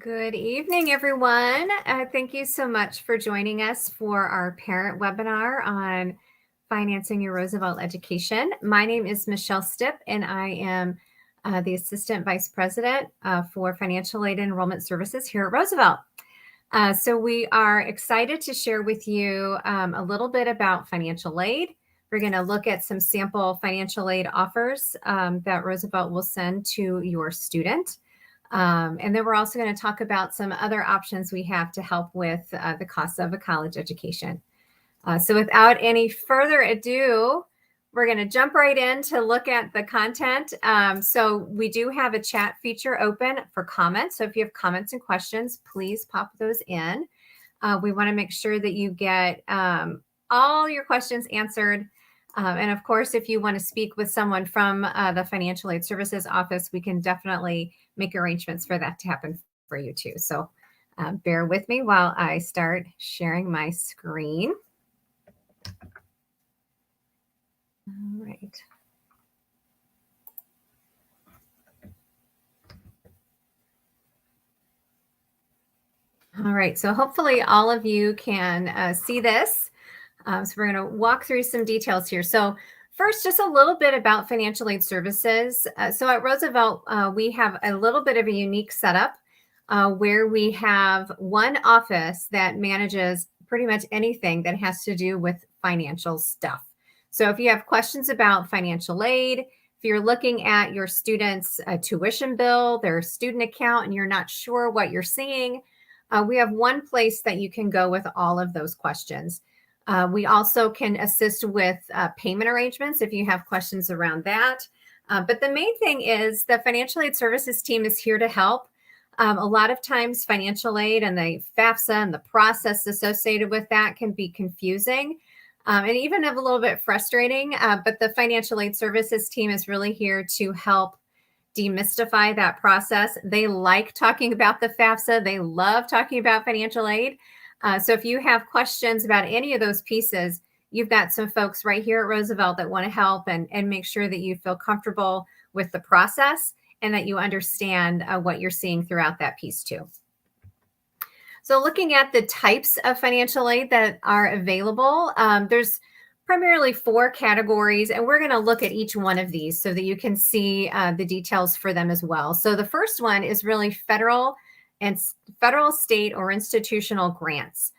Good evening, everyone. Thank you so much for joining us for our parent webinar on financing your Roosevelt education. My name is Michelle Stipp, and I am the Assistant Vice President for Financial Aid Enrollment Services here at Roosevelt. So we are excited to share with you a little bit about financial aid. We're going to look at some sample financial aid offers that Roosevelt will send to your student. And then we're also going to talk about some other options we have to help with the cost of a college education. So without any further ado, we're going to jump right in to look at the content. So we do have a chat feature open for comments. So if you have comments and questions, please pop those in. We want to make sure that you get all your questions answered. And of course, if you want to speak with someone from the Financial Aid Services Office, we can definitely make arrangements for that to happen for you too. So bear with me while I start sharing my screen. All right. All right, so hopefully all of you can see this. So we're going to walk through some details here. So first, just a little bit about financial aid services. So at Roosevelt, we have a little bit of a unique setup where we have one office that manages pretty much anything that has to do with financial stuff. So if you have questions about financial aid, if you're looking at your student's tuition bill, their student account, and you're not sure what you're seeing, we have one place that you can go with all of those questions. We also can assist with payment arrangements if you have questions around that. But the main thing is the financial aid services team is here to help. A lot of times financial aid and the FAFSA and the process associated with that can be confusing and even a little bit frustrating. But the financial aid services team is really here to help demystify that process. They like talking about the FAFSA. They love talking about financial aid. So if you have questions about any of those pieces, you've got some folks right here at Roosevelt that want to help and make sure that you feel comfortable with the process and that you understand what you're seeing throughout that piece too. So looking at the types of financial aid that are available, there's primarily 4 categories, and we're going to look at each one of these so that you can see the details for them as well. So the first one is really federal, state, or institutional grants.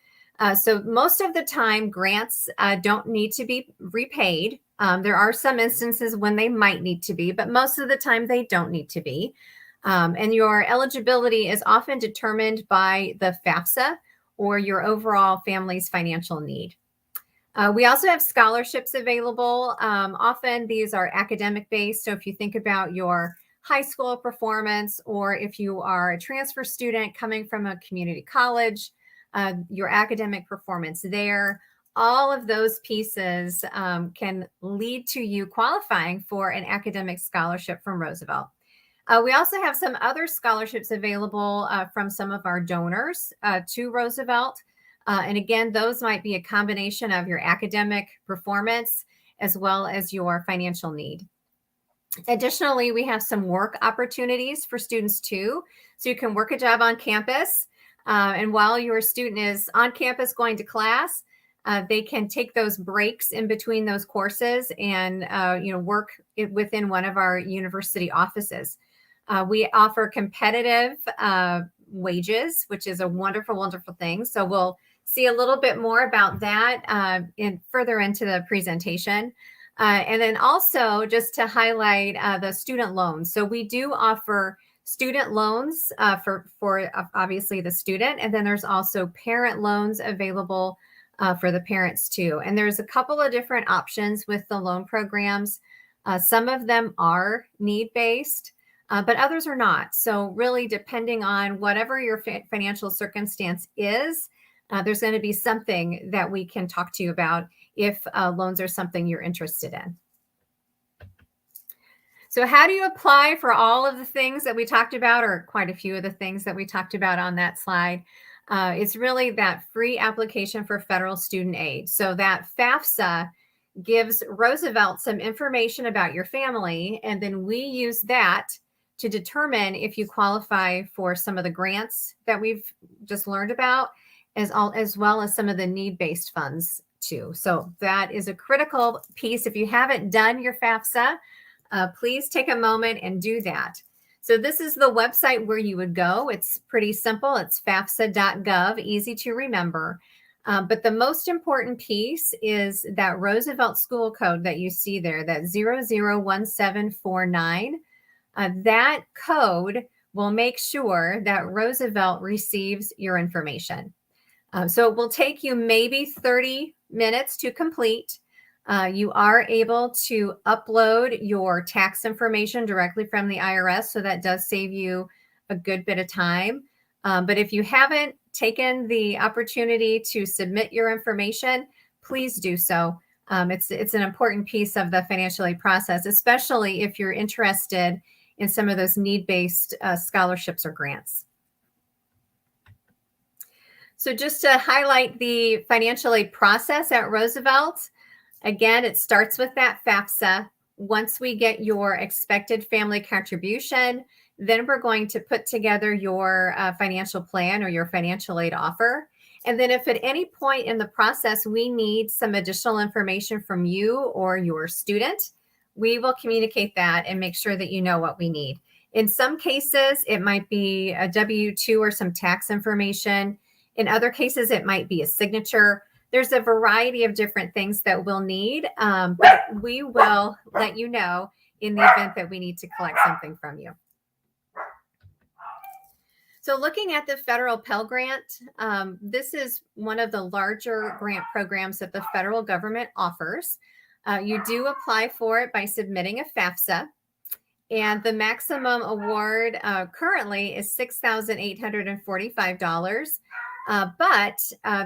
So most of the time, grants don't need to be repaid. There are some instances when they might need to be, but most of the time they don't need to be. And your eligibility is often determined by the FAFSA or your overall family's financial need. We also have scholarships available. Often these are academic based. So if you think about your high school performance, or if you are a transfer student coming from a community college, your academic performance there, all of those pieces can lead to you qualifying for an academic scholarship from Roosevelt. We also have some other scholarships available from some of our donors to Roosevelt. And again, those might be a combination of your academic performance as well as your financial need. Additionally, we have some work opportunities for students too. So you can work a job on campus. And while your student is on campus going to class, they can take those breaks in between those courses and work within one of our university offices. We offer competitive wages, which is a wonderful, wonderful thing. So we'll see a little bit more about that further into the presentation. And then also just to highlight the student loans. So we do offer student loans for obviously the student. And then there's also parent loans available for the parents too. And there's a couple of different options with the loan programs. Some of them are need-based, but others are not. So really depending on whatever your financial circumstance is, there's going to be something that we can talk to you about if loans are something you're interested in. So how do you apply for all of the things that we talked about, or quite a few of the things that we talked about on that slide? It's really that free application for federal student aid. So that FAFSA gives Roosevelt some information about your family, and then we use that to determine if you qualify for some of the grants that we've just learned about, as well as some of the need-based funds too. So that is a critical piece. If you haven't done your FAFSA, please take a moment and do that. So this is the website where you would go. It's pretty simple. It's FAFSA.gov, easy to remember. But the most important piece is that Roosevelt school code that you see there, that 001749. That code will make sure that Roosevelt receives your information. So it will take you maybe 30 minutes to complete. You are able to upload your tax information directly from the IRS, so that does save you a good bit of time. But if you haven't taken the opportunity to submit your information, please do so. It's an important piece of the financial aid process, especially if you're interested in some of those need-based scholarships or grants. So just to highlight the financial aid process at Roosevelt, again, it starts with that FAFSA. Once we get your expected family contribution, then we're going to put together your financial plan or your financial aid offer. And then if at any point in the process we need some additional information from you or your student, we will communicate that and make sure that you know what we need. In some cases, it might be a W-2 or some tax information. In other cases, it might be a signature. There's a variety of different things that we'll need, but we will let you know in the event that we need to collect something from you. So looking at the federal Pell Grant, this is one of the larger grant programs that the federal government offers. You do apply for it by submitting a FAFSA, and the maximum award currently is $6,845. But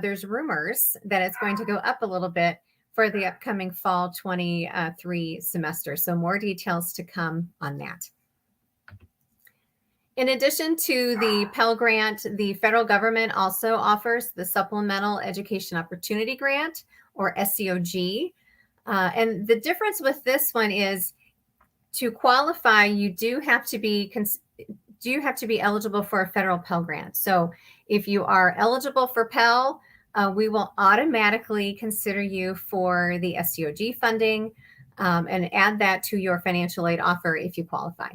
there's rumors that it's going to go up a little bit for the upcoming fall 23 semester. So more details to come on that. In addition to the Pell Grant, the federal government also offers the Supplemental Education Opportunity Grant, or SEOG. And the difference with this one is, to qualify, you do have to be eligible for a federal Pell Grant. So if you are eligible for Pell, we will automatically consider you for the SEOG funding and add that to your financial aid offer if you qualify.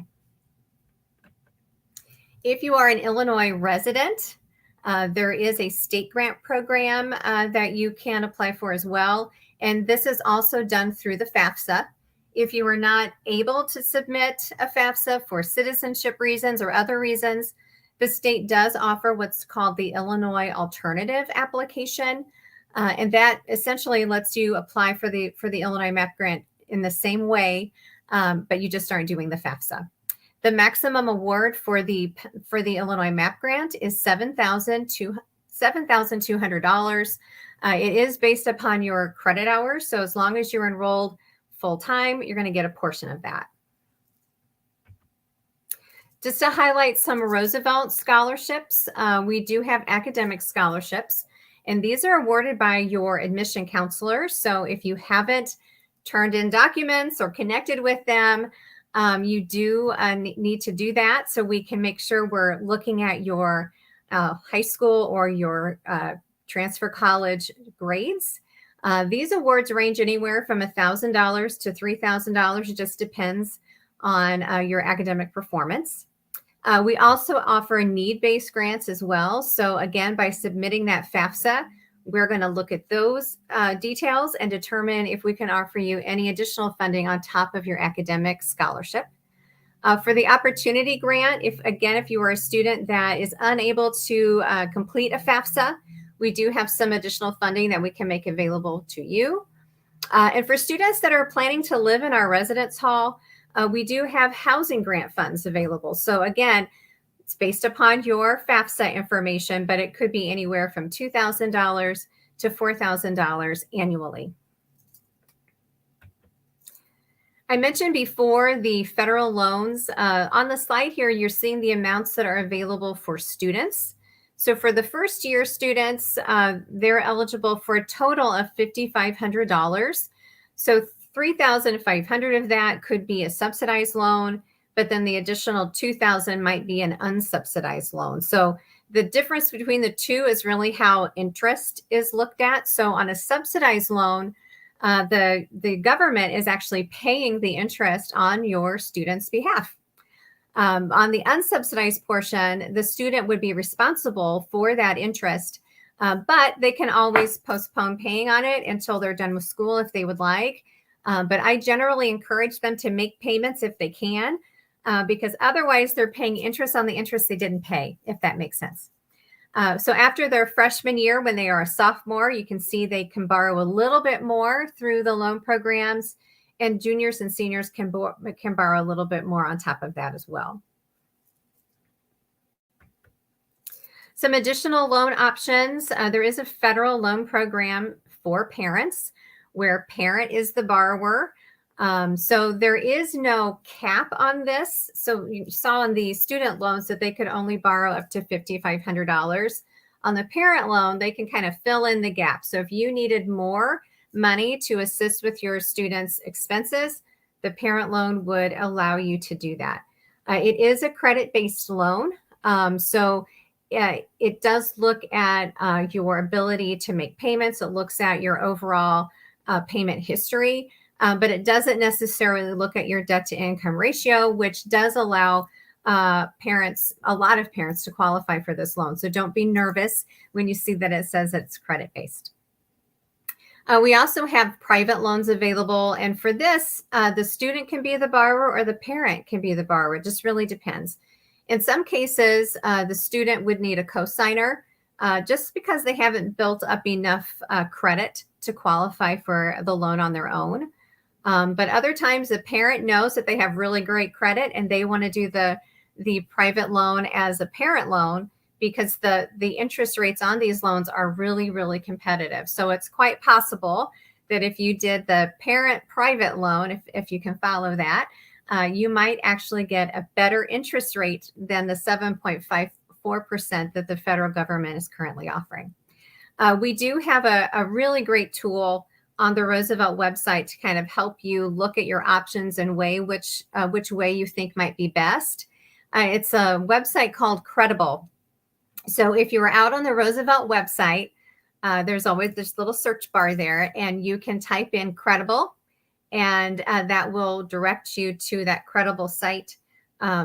If you are an Illinois resident, there is a state grant program that you can apply for as well. And this is also done through the FAFSA. If you are not able to submit a FAFSA for citizenship reasons or other reasons, the state does offer what's called the Illinois Alternative Application. And that essentially lets you apply for the Illinois MAP grant in the same way, but you just aren't doing the FAFSA. The maximum award for the Illinois MAP grant is $7,200. It is based upon your credit hours. So as long as you're enrolled full-time, you're going to get a portion of that. Just to highlight some Roosevelt scholarships, we do have academic scholarships, and these are awarded by your admission counselor. So if you haven't turned in documents or connected with them, you do need to do that, so we can make sure we're looking at your high school or your transfer college grades. These awards range anywhere from $1,000 to $3,000. It just depends on your academic performance. We also offer need-based grants as well. So again, by submitting that FAFSA, we're going to look at those details and determine if we can offer you any additional funding on top of your academic scholarship. For the opportunity grant, if you are a student that is unable to complete a FAFSA, we do have some additional funding that we can make available to you. And for students that are planning to live in our residence hall, we do have housing grant funds available. So again, it's based upon your FAFSA information, but it could be anywhere from $2,000 to $4,000 annually. I mentioned before the federal loans. On the slide here, you're seeing the amounts that are available for students. So for the first year students, they're eligible for a total of $5,500. So $3,500 of that could be a subsidized loan. but then the additional $2,000 might be an unsubsidized loan. So the difference between the two is really how interest is looked at. So on a subsidized loan, the government is actually paying the interest on your student's behalf. On the unsubsidized portion, the student would be responsible for that interest, but they can always postpone paying on it until they're done with school if they would like. But I generally encourage them to make payments if they can, because otherwise they're paying interest on the interest they didn't pay, if that makes sense. So after their freshman year, when they are a sophomore, you can see they can borrow a little bit more through the loan programs, and juniors and seniors can borrow a little bit more on top of that as well. Some additional loan options. There is a federal loan program for parents where parent is the borrower. So there is no cap on this. So you saw in the student loans that they could only borrow up to $5,500. On the parent loan, they can kind of fill in the gap. So if you needed more money to assist with your students' expenses, the parent loan would allow you to do that. It is a credit-based loan. So it does look at your ability to make payments. It looks at your overall payment history. But it doesn't necessarily look at your debt to income ratio, which does allow a lot of parents to qualify for this loan. So don't be nervous when you see that it says it's credit-based. We also have private loans available. And for this, the student can be the borrower or the parent can be the borrower. It just really depends. In some cases, the student would need a cosigner just because they haven't built up enough credit to qualify for the loan on their own. But other times the parent knows that they have really great credit and they want to do the private loan as a parent loan because the interest rates on these loans are really, really competitive. So it's quite possible that if you did the parent private loan, if you can follow that, you might actually get a better interest rate than the 7.54% that the federal government is currently offering. We do have a really great tool on the Roosevelt website to kind of help you look at your options and weigh which way you think might be best. It's a website called Credible. So if you were out on the Roosevelt website, there's always this little search bar there, and you can type in Credible, and that will direct you to that Credible site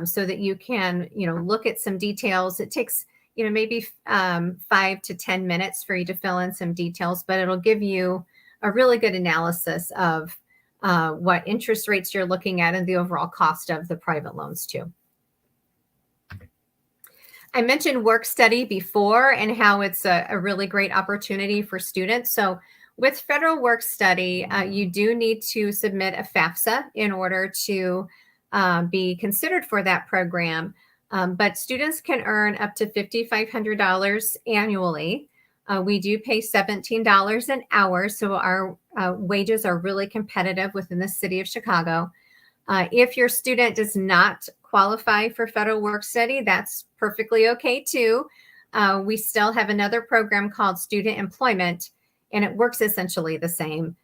so that you can, look at some details. It takes, maybe 5 to 10 minutes for you to fill in some details, but it'll give you a really good analysis of what interest rates you're looking at and the overall cost of the private loans too. I mentioned work study before and how it's a really great opportunity for students. So with federal work study, you do need to submit a FAFSA in order to be considered for that program. But students can earn up to $5,500 annually. We do pay $17 an hour, so our wages are really competitive within the city of Chicago. If your student does not qualify for federal work study, that's perfectly okay too. We still have another program called student employment, and it works essentially the same.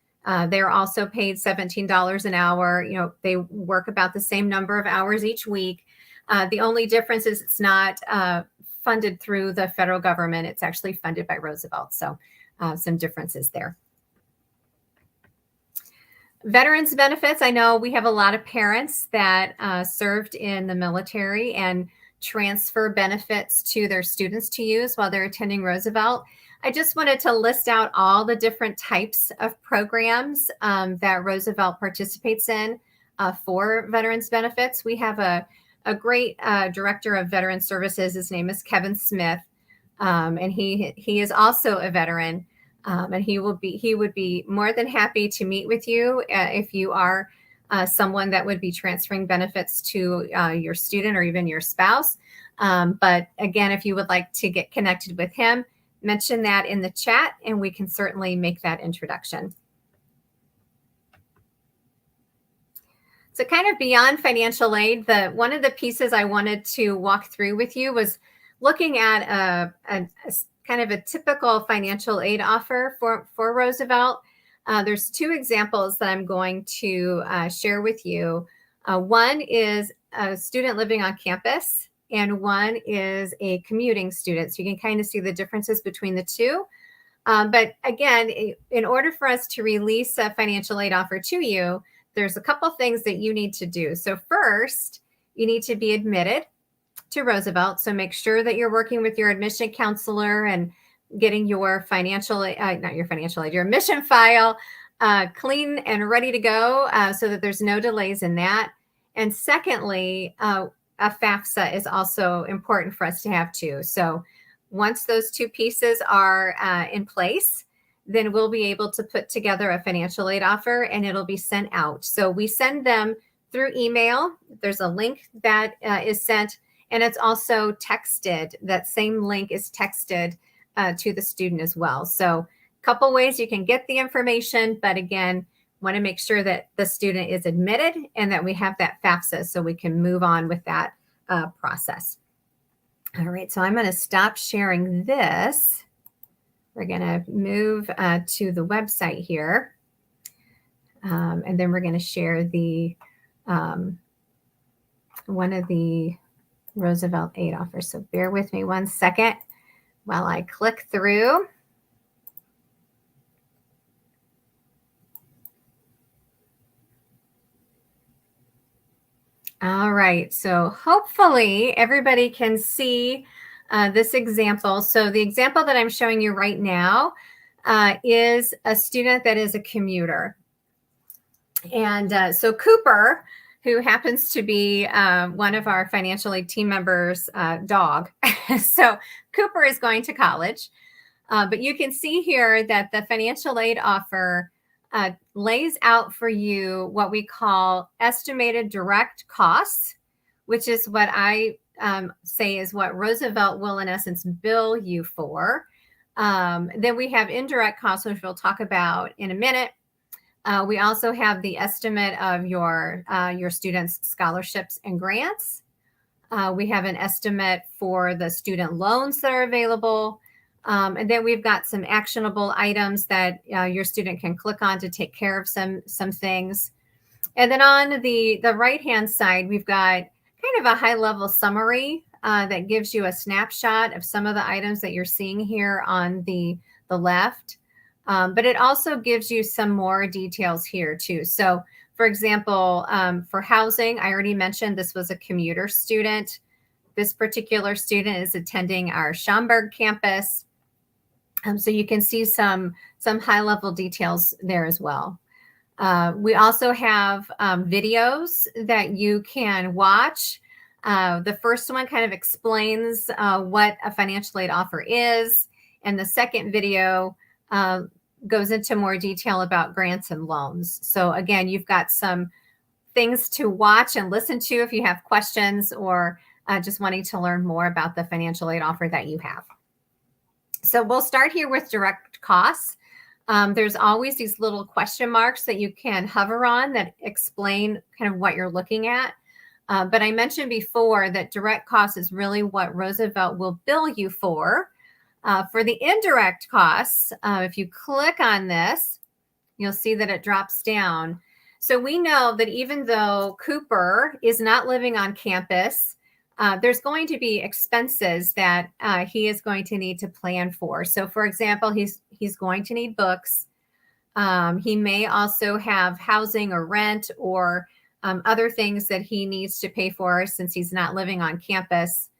They're also paid $17 an hour. They work about the same number of hours each week. The only difference is it's not funded through the federal government. It's actually funded by Roosevelt. So some differences there. Veterans benefits. I know we have a lot of parents that served in the military and transfer benefits to their students to use while they're attending Roosevelt. I just wanted to list out all the different types of programs that Roosevelt participates in for veterans benefits. We have a great director of veteran services. His name is Kevin Smith, and he is also a veteran. And he would be more than happy to meet with you if you are someone that would be transferring benefits to your student or even your spouse. But again, if you would like to get connected with him, mention that in the chat and we can certainly make that introduction. So kind of beyond financial aid, one of the pieces I wanted to walk through with you was looking at a kind of a typical financial aid offer for Roosevelt. There's two examples that I'm going to share with you. One is a student living on campus and one is a commuting student. So you can kind of see the differences between the two. But again, in order for us to release a financial aid offer to you, there's a couple things that you need to do. So first, you need to be admitted to Roosevelt. So make sure that you're working with your admission counselor and getting your your admission file clean and ready to go so that there's no delays in that. And secondly, a FAFSA is also important for us to have too. So once those two pieces are in place, then we'll be able to put together a financial aid offer and it'll be sent out. So we send them through email. There's a link that is sent, and it's also texted. That same link is texted to the student as well. So a couple ways you can get the information, but again, want to make sure that the student is admitted and that we have that FAFSA so we can move on with that process. All right, so I'm going to stop sharing this. We're going to move to the website here. And then we're going to share the one of the Roosevelt aid offers. So bear with me one second while I click through. All right, so hopefully everybody can see this example. So the example that I'm showing you right now is a student that is a commuter. And so Cooper, who happens to be one of our financial aid team members' dog. So Cooper is going to college. But you can see here that the financial aid offer lays out for you what we call estimated direct costs, which is what I say is what Roosevelt will in essence bill you for. Then we have indirect costs, which we'll talk about in a minute. We also have the estimate of your students' scholarships and grants. We have an estimate for the student loans that are available. And then we've got some actionable items that your student can click on to take care of some things. And then on the right-hand side, we've got kind of a high-level summary that gives you a snapshot of some of the items that you're seeing here on the left. But it also gives you some more details here too. So for example, for housing, I already mentioned this was a commuter student. This particular student is attending our Schaumburg campus. So you can see some high-level details there as well. We also have videos that you can watch. The first one kind of explains what a financial aid offer is, and the second video goes into more detail about grants and loans. So again, you've got some things to watch and listen to if you have questions or just wanting to learn more about the financial aid offer that you have. So we'll start here with direct costs. There's always these little question marks that you can hover on that explain kind of what you're looking at. But I mentioned before that direct costs is really what Roosevelt will bill you for. For the indirect costs, if you click on this, you'll see that it drops down. So we know that even though Cooper is not living on campus, there's going to be expenses that he is going to need to plan for. So for example, he's going to need books. He may also have housing or rent or other things that he needs to pay for since he's not living on campus.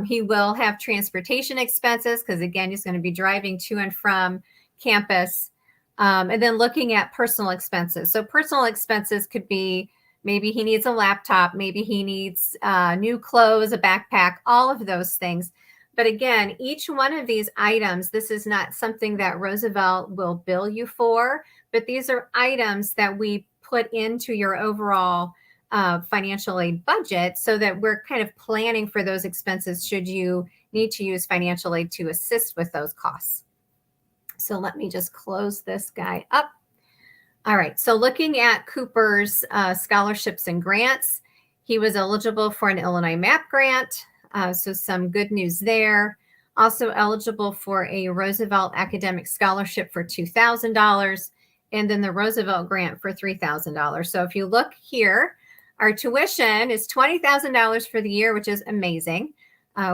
He will have transportation expenses because again, he's going to be driving to and from campus. And then looking at personal expenses. So personal expenses could be maybe he needs a laptop, maybe he needs new clothes, a backpack, all of those things. But again, each one of these items, this is not something that Roosevelt will bill you for, but these are items that we put into your overall financial aid budget so that we're kind of planning for those expenses should you need to use financial aid to assist with those costs. So let me just close this guy up. All right, so looking at Cooper's scholarships and grants, he was eligible for an Illinois MAP grant, so some good news there. Also eligible for a Roosevelt Academic Scholarship for $2,000, and then the Roosevelt grant for $3,000. So if you look here, Our tuition is $20,000 for the year, which is amazing.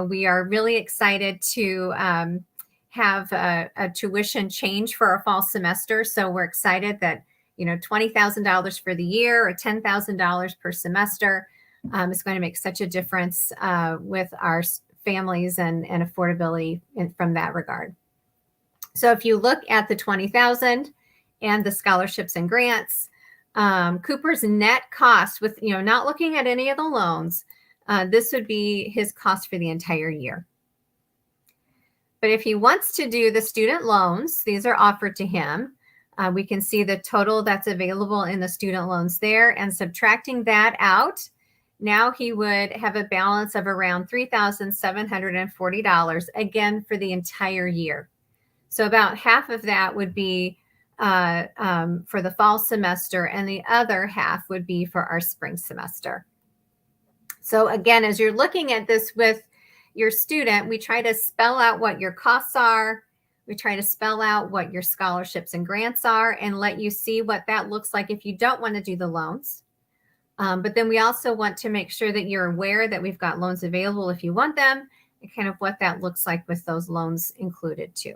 We are really excited to have a tuition change for our fall semester. So we're excited that, $20,000 for the year or $10,000 per semester is going to make such a difference with our families and affordability from that regard. So if you look at the 20,000 and the scholarships and grants, Cooper's net cost with, not looking at any of the loans, this would be his cost for the entire year. But if he wants to do the student loans, these are offered to him. We can see the total that's available in the student loans there, and subtracting that out, now he would have a balance of around $3,740, again, for the entire year. So about half of that would be for the fall semester, and the other half would be for our spring semester. So again, as you're looking at this with your student, we try to spell out what your costs are. We try to spell out what your scholarships and grants are and let you see what that looks like if you don't want to do the loans. But then we also want to make sure that you're aware that we've got loans available if you want them, and kind of what that looks like with those loans included too.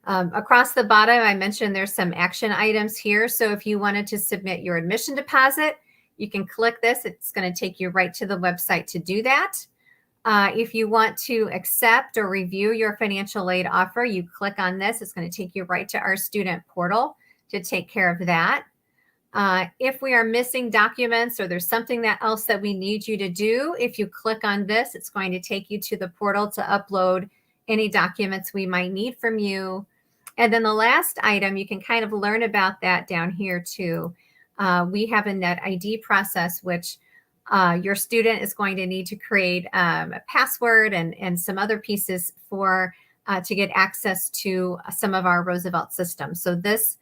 Across the bottom, I mentioned there's some action items here. So if you wanted to submit your admission deposit, you can click this. It's going to take you right to the website to do that. If you want to accept or review your financial aid offer, you click on this. It's going to take you right to our student portal to take care of that. If we are missing documents or there's something else that we need you to do, if you click on this, it's going to take you to the portal to upload any documents we might need from you. And then the last item, you can kind of learn about that down here too. We have a net ID process, which your student is going to need to create a password and some other pieces for to get access to some of our Roosevelt systems. So this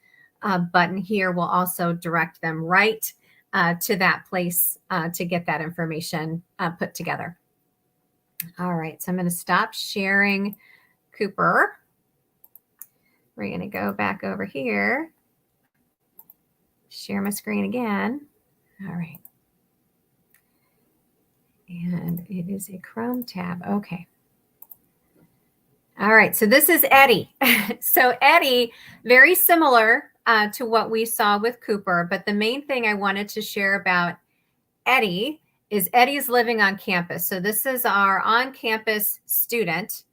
button here will also direct them right to that place to get that information put together. All right, so I'm going to stop sharing Cooper. We're going to go back over here, share my screen again. All right. And it is a Chrome tab. Okay. All right, so this is Eddie. So Eddie, very similar to what we saw with Cooper, but the main thing I wanted to share about Eddie is Eddie's living on campus. So this is our on-campus student.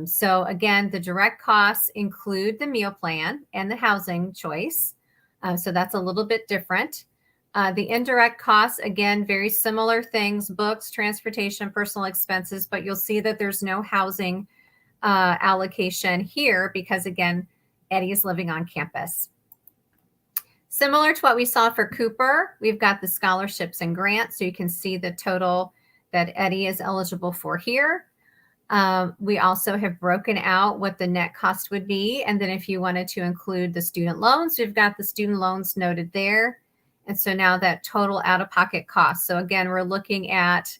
So again, the direct costs include the meal plan and the housing choice. So that's a little bit different. The indirect costs, again, very similar things, books, transportation, personal expenses, but you'll see that there's no housing allocation here because, again, Eddie is living on campus. Similar to what we saw for Cooper, we've got the scholarships and grants, so you can see the total that Eddie is eligible for here. We also have broken out what the net cost would be. And then if you wanted to include the student loans, we've got the student loans noted there. And so now that total out-of-pocket cost. So again, we're looking at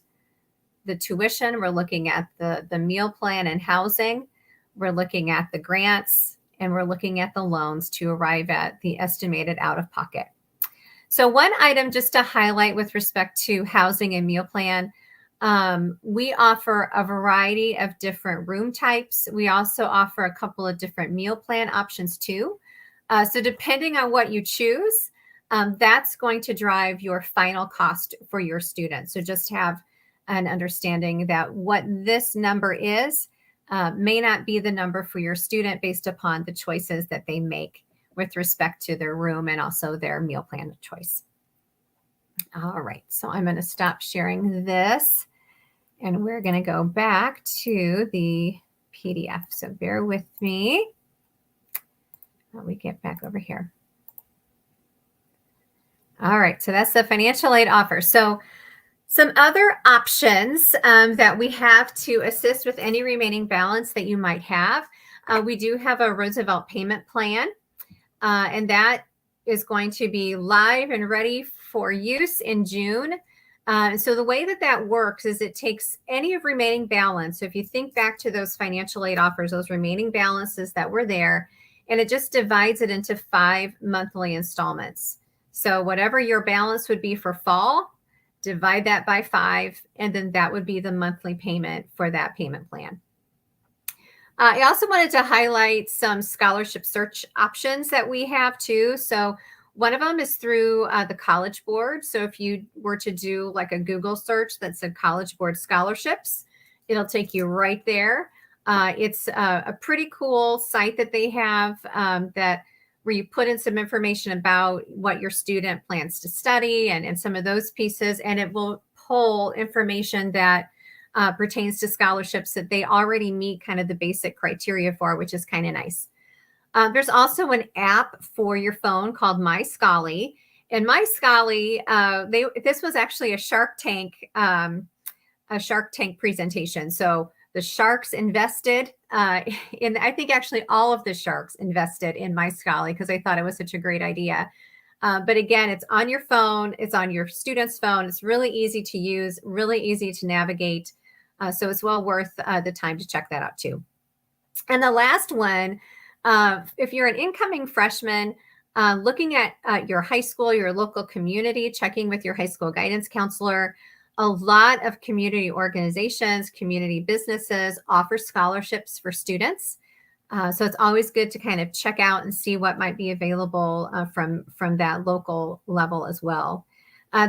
the tuition, we're looking at the meal plan and housing, we're looking at the grants, and we're looking at the loans to arrive at the estimated out-of-pocket. So one item just to highlight with respect to housing and meal plan, we offer a variety of different room types. We also offer a couple of different meal plan options too. So depending on what you choose, that's going to drive your final cost for your students. So just have an understanding that what this number is may not be the number for your student based upon the choices that they make with respect to their room and also their meal plan choice. All right, so I'm going to stop sharing this and we're going to go back to the PDF. So bear with me while we get back over here. All right, so that's the financial aid offer. So some other options that we have to assist with any remaining balance that you might have. We do have a Roosevelt payment plan, and that is going to be live and ready for use in June. So the way that works is it takes any of remaining balance. So if you think back to those financial aid offers, those remaining balances that were there, and it just divides it into 5 monthly installments. So whatever your balance would be for fall, divide that by 5, and then that would be the monthly payment for that payment plan. I also wanted to highlight some scholarship search options that we have too. So one of them is through the College Board. So if you were to do like a Google search that said College Board scholarships, it'll take you right there. It's a pretty cool site that they have that where you put in some information about what your student plans to study and some of those pieces, and it will pull information that pertains to scholarships that they already meet kind of the basic criteria for, which is kind of nice. There's also an app for your phone called My Scholly. And My Scholly, this was actually a Shark Tank presentation. So the sharks invested in, I think actually all of the sharks invested in My Scholly because I thought it was such a great idea. But again, it's on your phone. It's on your student's phone. It's really easy to use, really easy to navigate. So it's well worth the time to check that out too. And the last one, if you're an incoming freshman, looking at your high school, your local community, checking with your high school guidance counselor, a lot of community organizations, community businesses offer scholarships for students. So it's always good to kind of check out and see what might be available from that local level as well.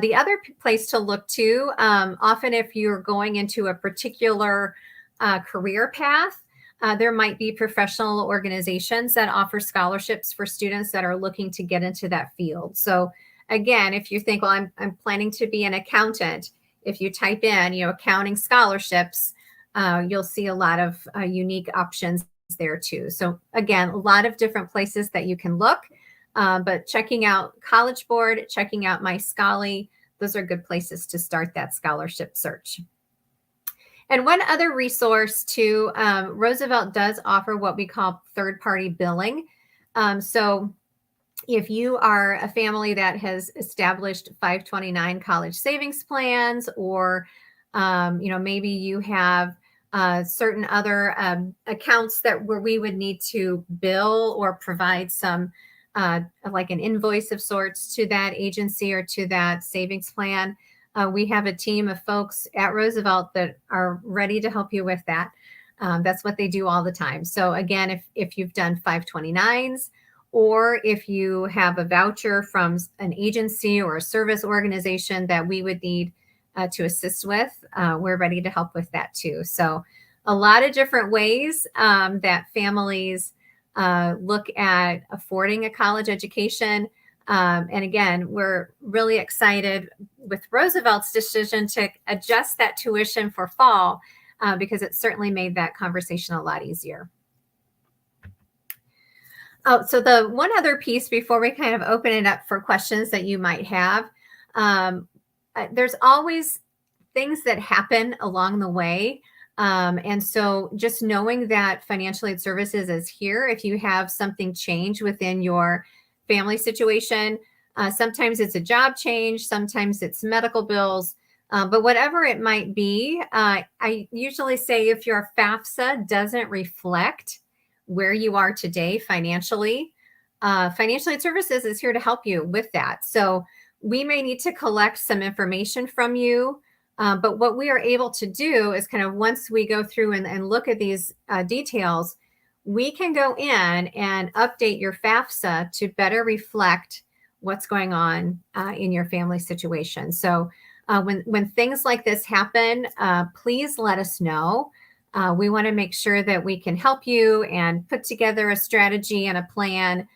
The other place to look to, often if you're going into a particular career path, there might be professional organizations that offer scholarships for students that are looking to get into that field. So again, if you think, well, I'm planning to be an accountant, if you type in, accounting scholarships, you'll see a lot of unique options there too. So again, a lot of different places that you can look. But checking out College Board, checking out My Scholly, those are good places to start that scholarship search. And one other resource too, Roosevelt does offer what we call third-party billing. So if you are a family that has established 529 college savings plans, or maybe you have certain other accounts where we would need to bill or provide some like an invoice of sorts to that agency or to that savings plan. We have a team of folks at Roosevelt that are ready to help you with that. That's what they do all the time. So again, if you've done 529s, or if you have a voucher from an agency or a service organization that we would need to assist with, we're ready to help with that too. So a lot of different ways that families look at affording a college education. And again, we're really excited with Roosevelt's decision to adjust that tuition for fall because it certainly made that conversation a lot easier. Oh, so the one other piece before we kind of open it up for questions that you might have, there's always things that happen along the way. And so just knowing that financial aid services is here, if you have something change within your family situation, sometimes it's a job change, sometimes it's medical bills, but whatever it might be, I usually say if your FAFSA doesn't reflect where you are today financially, financial aid services is here to help you with that. So we may need to collect some information from you. But what we are able to do is kind of once we go through and look at these details, we can go in and update your FAFSA to better reflect what's going on in your family situation. So when things like this happen, please let us know. We want to make sure that we can help you and put together a strategy and a plan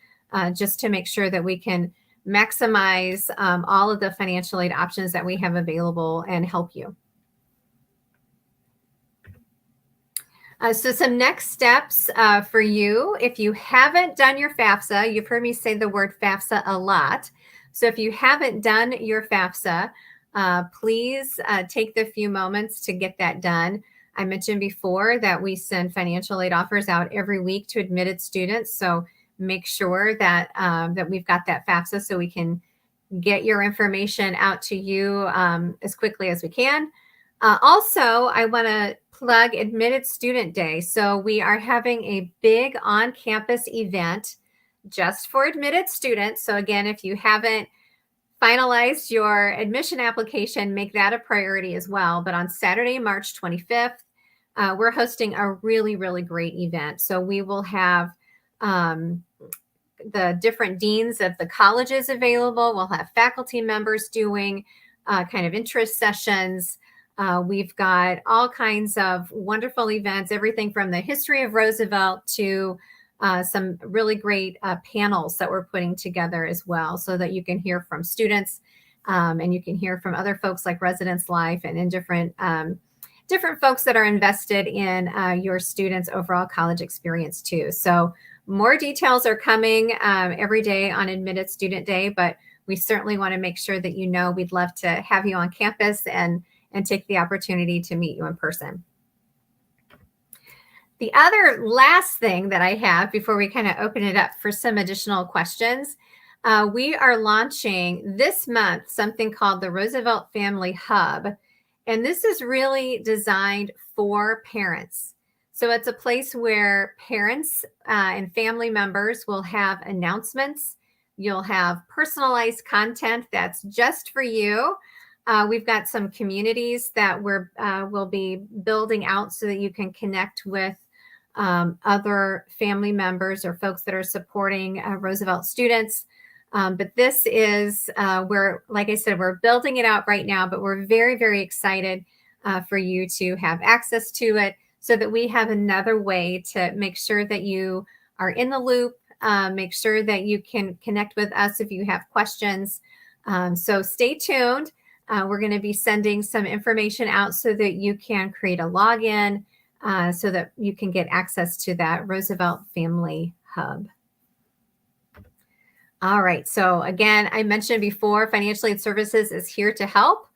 just to make sure that we can maximize all of the financial aid options that we have available and help you. So some next steps for you, if you haven't done your FAFSA, you've heard me say the word FAFSA a lot. So if you haven't done your FAFSA, please take the few moments to get that done. I mentioned before that we send financial aid offers out every week to admitted students. So make sure that that we've got that FAFSA so we can get your information out to you as quickly as we can. Also, I want to plug Admitted Student Day. So we are having a big on-campus event just for admitted students. So again, if you haven't finalized your admission application, make that a priority as well. But on Saturday, March 25th, we're hosting a really, really great event. So we will have the different deans of the colleges available. We'll have faculty members doing kind of interest sessions. We've got all kinds of wonderful events, everything from the history of Roosevelt to some really great panels that we're putting together as well, so that you can hear from students and you can hear from other folks like Residence Life and in different folks that are invested in your students' overall college experience too. So more details are coming every day on Admitted Student Day, but we certainly want to make sure that you know we'd love to have you on campus and take the opportunity to meet you in person. The other last thing that I have before we kind of open it up for some additional questions, we are launching this month something called the Roosevelt Family Hub. And this is really designed for parents. So it's a place where parents and family members will have announcements. You'll have personalized content that's just for you. We've got some communities that we'll be building out so that you can connect with other family members or folks that are supporting Roosevelt students. But this is where, like I said, we're building it out right now, but we're very, very excited for you to have access to it so that we have another way to make sure that you are in the loop, make sure that you can connect with us if you have questions. So stay tuned. We're going to be sending some information out so that you can create a login so that you can get access to that Roosevelt Family Hub. All right. So again, I mentioned before, Financial Aid Services is here to help.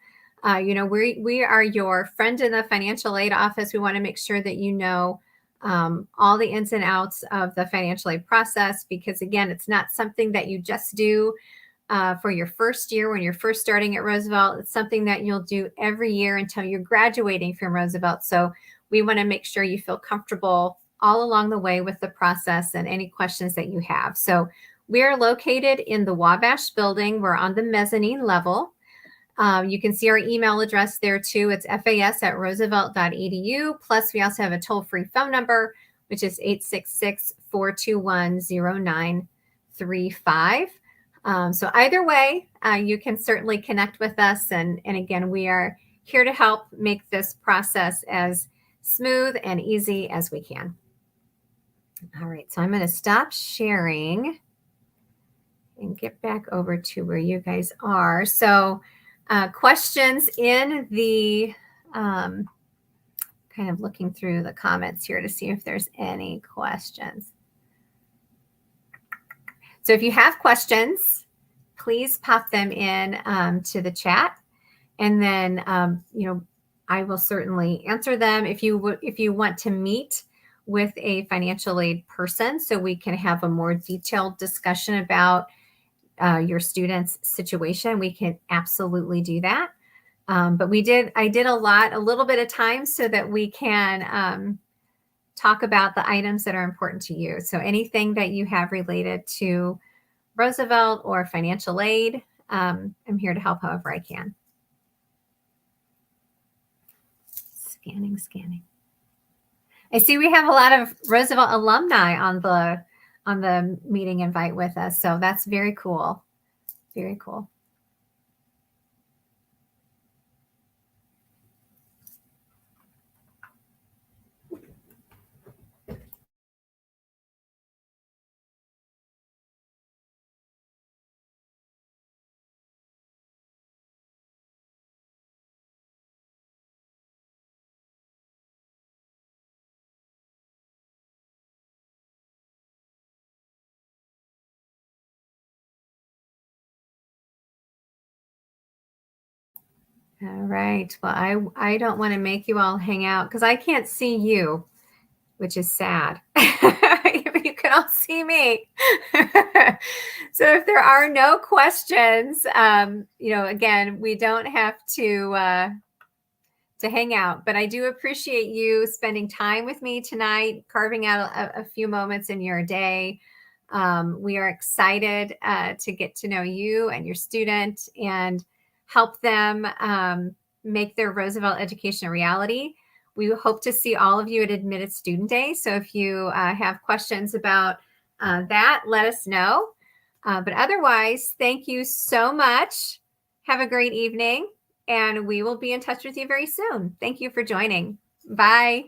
We are your friend in the financial aid office. We want to make sure that you know all the ins and outs of the financial aid process, because again, it's not something that you just do for your first year when you're first starting at Roosevelt. It's something that you'll do every year until you're graduating from Roosevelt. So we want to make sure you feel comfortable all along the way with the process and any questions that you have. So we're located in the Wabash building. We're on the mezzanine level. You can see our email address there too. It's fas@roosevelt.edu. Plus, we also have a toll-free phone number, which is 866-421-0935. So either way, you can certainly connect with us. And again, we are here to help make this process as smooth and easy as we can. All right, so I'm going to stop sharing and get back over to where you guys are. So questions in the, kind of looking through the comments here to see if there's any questions. So if you have questions, please pop them in to the chat, and then I will certainly answer them. If you want to meet with a financial aid person so we can have a more detailed discussion about your student's situation, we can absolutely do that. But I did a little bit of time so that we can talk about the items that are important to you. So anything that you have related to Roosevelt or financial aid, I'm here to help however I can. Scanning. I see we have a lot of Roosevelt alumni on the meeting invite with us. So that's very cool. Very cool. All right. Well, I don't want to make you all hang out because I can't see you, which is sad. You can all see me. So if there are no questions, again, we don't have to hang out, but I do appreciate you spending time with me tonight, carving out a few moments in your day. We are excited to get to know you and your student and help them make their Roosevelt education a reality. We hope to see all of you at Admitted Student Day. So if you have questions about that, let us know. But otherwise, thank you so much. Have a great evening, and we will be in touch with you very soon. Thank you for joining. Bye.